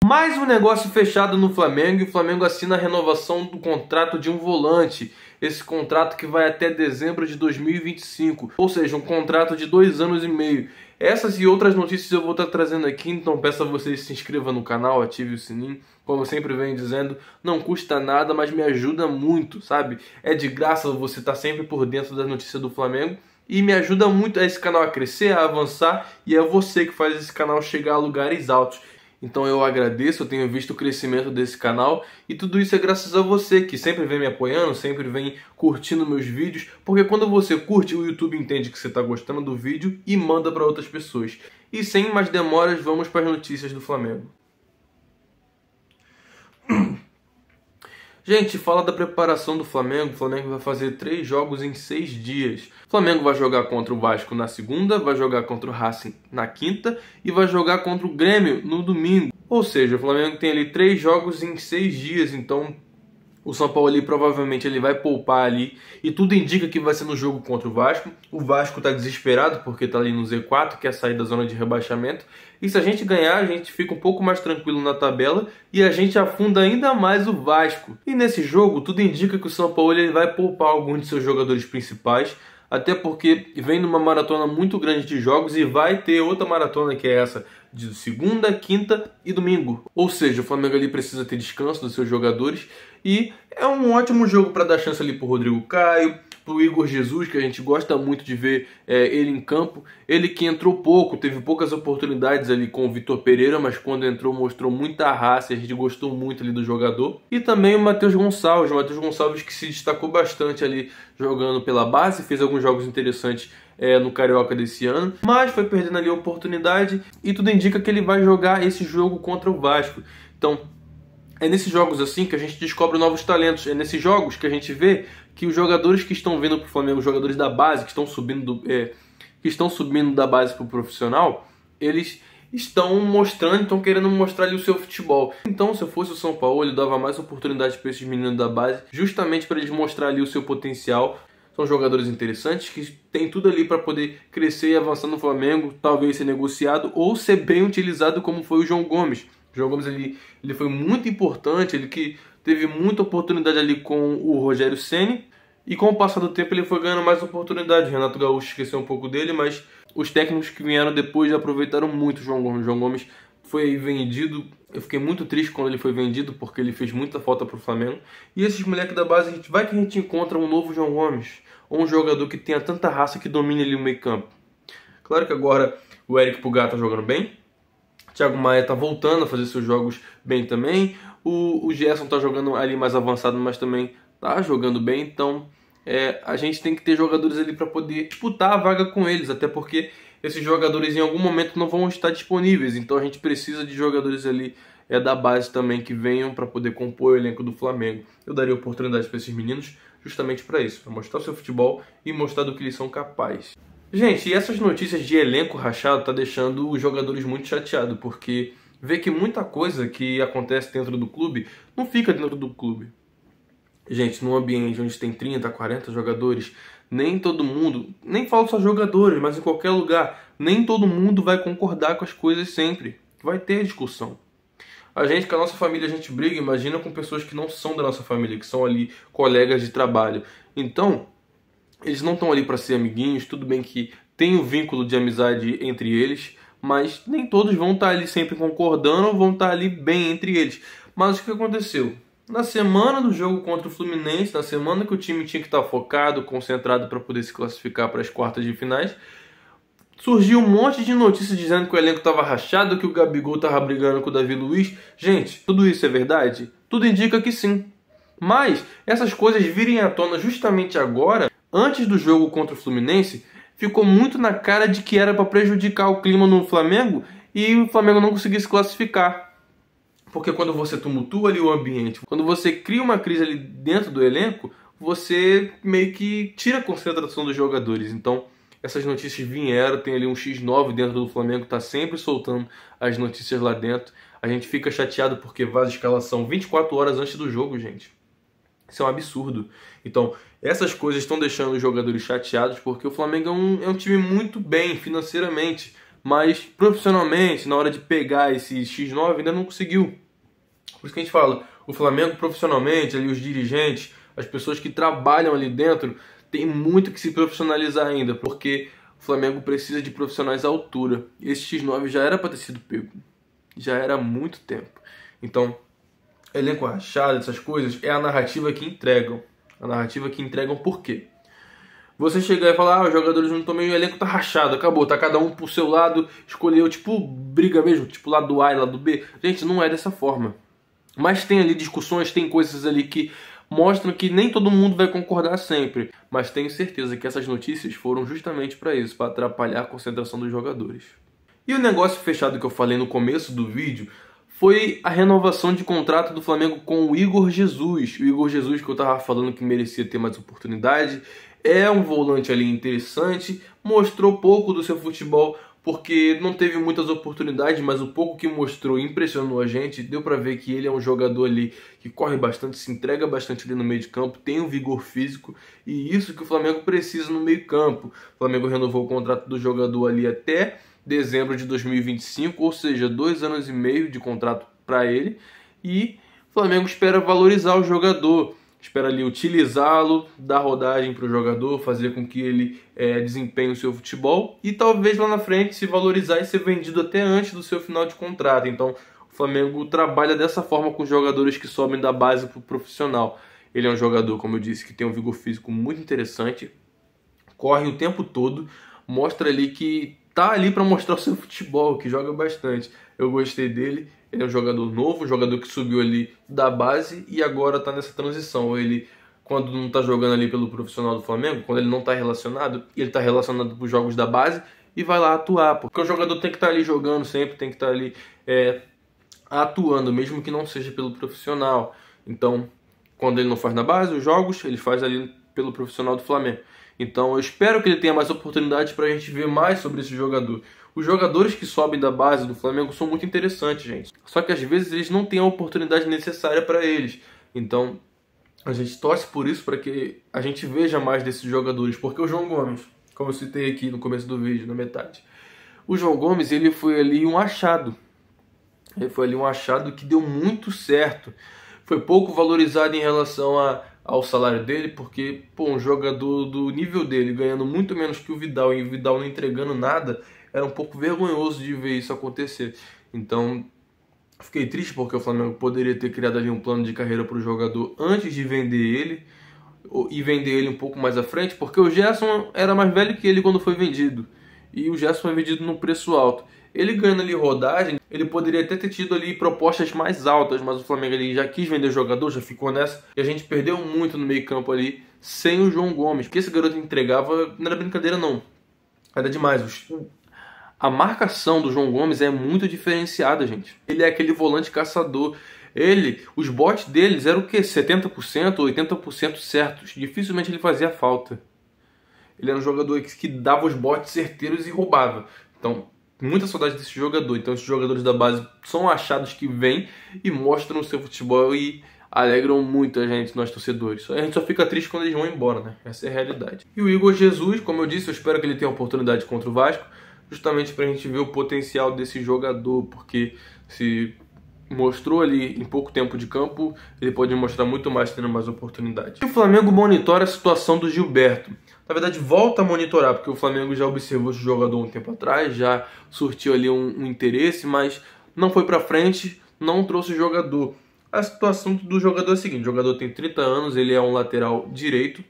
Mais um negócio fechado no Flamengo, e o Flamengo assina a renovação do contrato de um volante. Esse contrato que vai até dezembro de 2025, ou seja, um contrato de 2 anos e meio. Essas e outras notícias eu vou estar trazendo aqui, então peço a vocês que se inscrevam no canal, ative o sininho. Como eu sempre venho dizendo, não custa nada, mas me ajuda muito, sabe? É de graça você estar sempre por dentro das notícias do Flamengo e me ajuda muito a esse canal a crescer, a avançar, e é você que faz esse canal chegar a lugares altos. Então eu agradeço, eu tenho visto o crescimento desse canal e tudo isso é graças a você que sempre vem me apoiando, sempre vem curtindo meus vídeos, porque quando você curte, o YouTube entende que você está gostando do vídeo e manda para outras pessoas. E sem mais demoras, vamos para as notícias do Flamengo. Gente, fala da preparação do Flamengo. O Flamengo vai fazer 3 jogos em 6 dias. O Flamengo vai jogar contra o Vasco na segunda, vai jogar contra o Racing na quinta e vai jogar contra o Grêmio no domingo. Ou seja, o Flamengo tem ali 3 jogos em 6 dias, então o São Paulo ali provavelmente ele vai poupar ali e tudo indica que vai ser no jogo contra o Vasco. O Vasco tá desesperado porque tá ali no Z4, quer sair da zona de rebaixamento. E se a gente ganhar, a gente fica um pouco mais tranquilo na tabela e a gente afunda ainda mais o Vasco. E nesse jogo, tudo indica que o São Paulo ele vai poupar alguns de seus jogadores principais, até porque vem numa maratona muito grande de jogos e vai ter outra maratona que é essa de segunda, quinta e domingo. Ou seja, o Flamengo ali precisa ter descanso dos seus jogadores e é um ótimo jogo para dar chance ali pro Rodrigo Caio, pro Igor Jesus, que a gente gosta muito de ver ele em campo. Ele que entrou pouco, teve poucas oportunidades ali com o Vitor Pereira, mas quando entrou mostrou muita raça e a gente gostou muito ali do jogador. E também o Matheus Gonçalves que se destacou bastante ali jogando pela base, fez alguns jogos interessantes no Carioca desse ano, mas foi perdendo ali a oportunidade e tudo indica que ele vai jogar esse jogo contra o Vasco. Então, é nesses jogos assim que a gente descobre novos talentos, é nesses jogos que a gente vê que os jogadores que estão vindo para o Flamengo, os jogadores da base, que estão subindo da base para o profissional, eles estão mostrando, estão querendo mostrar ali o seu futebol. Então, se eu fosse o São Paulo, eu dava mais oportunidade para esses meninos da base, justamente para eles mostrar ali o seu potencial. São jogadores interessantes que têm tudo ali para poder crescer e avançar no Flamengo, talvez ser negociado ou ser bem utilizado como foi o João Gomes. O João Gomes ele foi muito importante, ele que teve muita oportunidade ali com o Rogério Ceni e com o passar do tempo ele foi ganhando mais oportunidade. O Renato Gaúcho esqueceu um pouco dele, mas os técnicos que vieram depois já aproveitaram muito o João Gomes. O João Gomes foi vendido, eu fiquei muito triste quando ele foi vendido porque ele fez muita falta para o Flamengo. E esses moleques da base, vai que a gente encontra um novo João Gomes, ou um jogador que tenha tanta raça que domine ali o meio campo. Claro que agora o Eric Pulgar tá jogando bem, Thiago Maia tá voltando a fazer seus jogos bem também, o Gerson tá jogando ali mais avançado, mas também tá jogando bem, então a gente tem que ter jogadores ali para poder disputar a vaga com eles, até porque esses jogadores em algum momento não vão estar disponíveis, então a gente precisa de jogadores ali da base também que venham para poder compor o elenco do Flamengo. Eu daria oportunidade para esses meninos justamente para isso, para mostrar o seu futebol e mostrar do que eles são capazes. Gente, e essas notícias de elenco rachado tá deixando os jogadores muito chateados, porque vê que muita coisa que acontece dentro do clube não fica dentro do clube. Gente, num ambiente onde tem 30, 40 jogadores, nem todo mundo, nem falo só jogadores, mas em qualquer lugar, nem todo mundo vai concordar com as coisas sempre. Vai ter discussão. A gente, com a nossa família, a gente briga, imagina com pessoas que não são da nossa família, que são ali colegas de trabalho. Então, eles não estão ali para ser amiguinhos, tudo bem que tem um vínculo de amizade entre eles, mas nem todos vão estar ali sempre concordando, vão estar ali bem entre eles. Mas o que aconteceu? Na semana do jogo contra o Fluminense, na semana que o time tinha que estar focado, concentrado para poder se classificar para as quartas de finais, surgiu um monte de notícias dizendo que o elenco estava rachado, que o Gabigol estava brigando com o Davi Luiz. Gente, tudo isso é verdade? Tudo indica que sim. Mas essas coisas virem à tona justamente agora, antes do jogo contra o Fluminense, ficou muito na cara de que era para prejudicar o clima no Flamengo e o Flamengo não conseguir se classificar. Porque quando você tumultua ali o ambiente, quando você cria uma crise ali dentro do elenco, você meio que tira a concentração dos jogadores. Então, essas notícias vieram, tem ali um X9 dentro do Flamengo, tá sempre soltando as notícias lá dentro. A gente fica chateado porque vaza a escalação 24 horas antes do jogo, gente. Isso é um absurdo. Então, essas coisas estão deixando os jogadores chateados porque o Flamengo é um time muito bem financeiramente, mas profissionalmente, na hora de pegar esse X9, ainda não conseguiu. Por isso que a gente fala, o Flamengo profissionalmente, ali os dirigentes, as pessoas que trabalham ali dentro, tem muito que se profissionalizar ainda, porque o Flamengo precisa de profissionais à altura. Esse X9 já era para ter sido pego, já era há muito tempo. Então, elenco rachado, essas coisas, é a narrativa que entregam. A narrativa que entregam por quê? Você chegar e falar, os jogadores não estão meio, o elenco tá rachado, acabou, tá cada um pro seu lado, escolheu, tipo, briga mesmo, tipo, lado A e lado B. Gente, não é dessa forma. Mas tem ali discussões, tem coisas ali que mostram que nem todo mundo vai concordar sempre. Mas tenho certeza que essas notícias foram justamente para isso, para atrapalhar a concentração dos jogadores. E o negócio fechado que eu falei no começo do vídeo foi a renovação de contrato do Flamengo com o Igor Jesus. O Igor Jesus, que eu tava falando que merecia ter mais oportunidade, é um volante ali interessante, mostrou pouco do seu futebol, porque não teve muitas oportunidades, mas o pouco que mostrou impressionou a gente. Deu pra ver que ele é um jogador ali que corre bastante, se entrega bastante ali no meio de campo, tem um vigor físico, e isso que o Flamengo precisa no meio campo. O Flamengo renovou o contrato do jogador ali até dezembro de 2025, ou seja, 2 anos e meio de contrato para ele, e o Flamengo espera valorizar o jogador, espera ali utilizá-lo, dar rodagem para o jogador, fazer com que ele desempenhe o seu futebol e talvez lá na frente se valorizar e ser vendido até antes do seu final de contrato. Então o Flamengo trabalha dessa forma com os jogadores que sobem da base para o profissional. Ele é um jogador, como eu disse, que tem um vigor físico muito interessante, corre o tempo todo, mostra ali que tá ali para mostrar o seu futebol, que joga bastante. Eu gostei dele. Ele é um jogador novo, um jogador que subiu ali da base e agora tá nessa transição. Ele, quando não tá jogando ali pelo profissional do Flamengo, quando ele não tá relacionado, ele tá relacionado pros jogos da base e vai lá atuar. Porque o jogador tem que estar ali jogando sempre, tem que estar ali atuando, mesmo que não seja pelo profissional. Então, quando ele não faz na base, os jogos, ele faz ali pelo profissional do Flamengo. Então eu espero que ele tenha mais oportunidades para a gente ver mais sobre esse jogador. Os jogadores que sobem da base do Flamengo são muito interessantes, gente. Só que às vezes eles não têm a oportunidade necessária para eles. Então a gente torce por isso, para que a gente veja mais desses jogadores. Porque o João Gomes, como eu citei aqui no começo do vídeo, na metade, o João Gomes, ele foi ali um achado. Ele foi ali um achado que deu muito certo. Foi pouco valorizado em relação ao salário dele, porque um jogador do nível dele ganhando muito menos que o Vidal e o Vidal não entregando nada, era um pouco vergonhoso de ver isso acontecer. Então fiquei triste, porque o Flamengo poderia ter criado ali um plano de carreira para o jogador antes de vender ele, e vender ele um pouco mais à frente, porque o Gerson era mais velho que ele quando foi vendido, e o Gerson foi vendido num preço alto. Ele ganhando ali rodagem, ele poderia até ter tido ali propostas mais altas, mas o Flamengo ali já quis vender o jogador, já ficou nessa, e a gente perdeu muito no meio campo ali, sem o João Gomes, porque esse garoto entregava, não era brincadeira não, era demais. A marcação do João Gomes é muito diferenciada, gente. Ele é aquele volante caçador. Os botes deles eram o quê? 70%, 80% certos. Dificilmente ele fazia falta. Ele era um jogador que dava os botes certeiros e roubava. Então, muita saudade desse jogador. Então, esses jogadores da base são achados que vêm e mostram o seu futebol e alegram muito a gente, nós torcedores. A gente só fica triste quando eles vão embora, né? Essa é a realidade. E o Igor Jesus, como eu disse, eu espero que ele tenha oportunidade contra o Vasco, justamente para a gente ver o potencial desse jogador, porque se mostrou ali em pouco tempo de campo, ele pode mostrar muito mais tendo mais oportunidade. E o Flamengo monitora a situação do Gilberto. Na verdade, volta a monitorar, porque o Flamengo já observou esse jogador um tempo atrás, já surtiu ali um interesse, mas não foi para frente, não trouxe o jogador. A situação do jogador é a seguinte: o jogador tem 30 anos, ele é um lateral direito,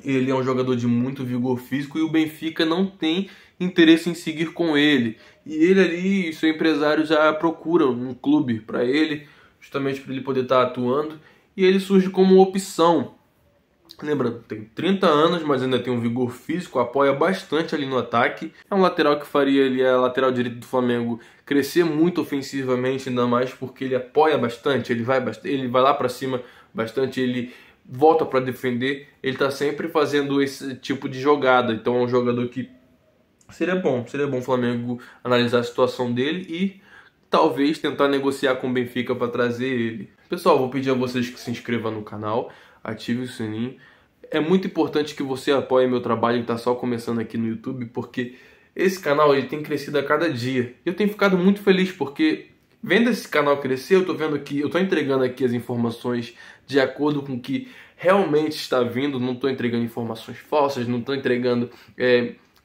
ele é um jogador de muito vigor físico e o Benfica não tem interesse em seguir com ele. E ele ali, seu empresário já procura um clube para ele, justamente para ele poder estar atuando, e ele surge como opção. Lembrando, tem 30 anos, mas ainda tem um vigor físico, apoia bastante ali no ataque. É um lateral que faria ali a lateral direita do Flamengo crescer muito ofensivamente, ainda mais porque ele apoia bastante, ele vai lá para cima bastante, ele volta para defender, ele está sempre fazendo esse tipo de jogada. Então é um jogador que seria bom o Flamengo analisar a situação dele e talvez tentar negociar com o Benfica para trazer ele. Pessoal, vou pedir a vocês que se inscrevam no canal, ative o sininho. É muito importante que você apoie meu trabalho que está só começando aqui no YouTube, porque Esse canal ele tem crescido a cada dia. Eu tenho ficado muito feliz porque vendo esse canal crescer, eu tô vendo que eu tô entregando aqui as informações de acordo com o que realmente está vindo. Não tô entregando informações falsas, não tô entregando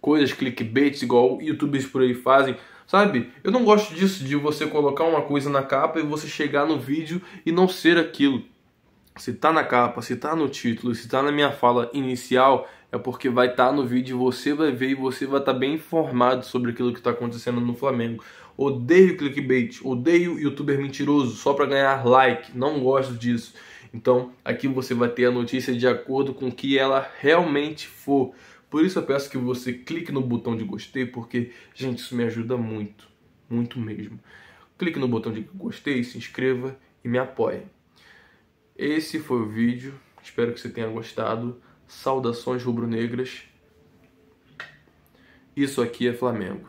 coisas clickbait igual youtubers por aí fazem. Sabe? Eu não gosto disso, de você colocar uma coisa na capa e você chegar no vídeo e não ser aquilo. Se tá na capa, se tá no título, se tá na minha fala inicial, é porque vai estar no vídeo e você vai ver e você vai estar bem informado sobre aquilo que está acontecendo no Flamengo. Odeio clickbait, odeio youtuber mentiroso só para ganhar like, não gosto disso. Então aqui você vai ter a notícia de acordo com o que ela realmente for. Por isso eu peço que você clique no botão de gostei, porque, gente, isso me ajuda muito, muito mesmo. Clique no botão de gostei, se inscreva e me apoie. Esse foi o vídeo, espero que você tenha gostado. Saudações rubro-negras. Isso aqui é Flamengo.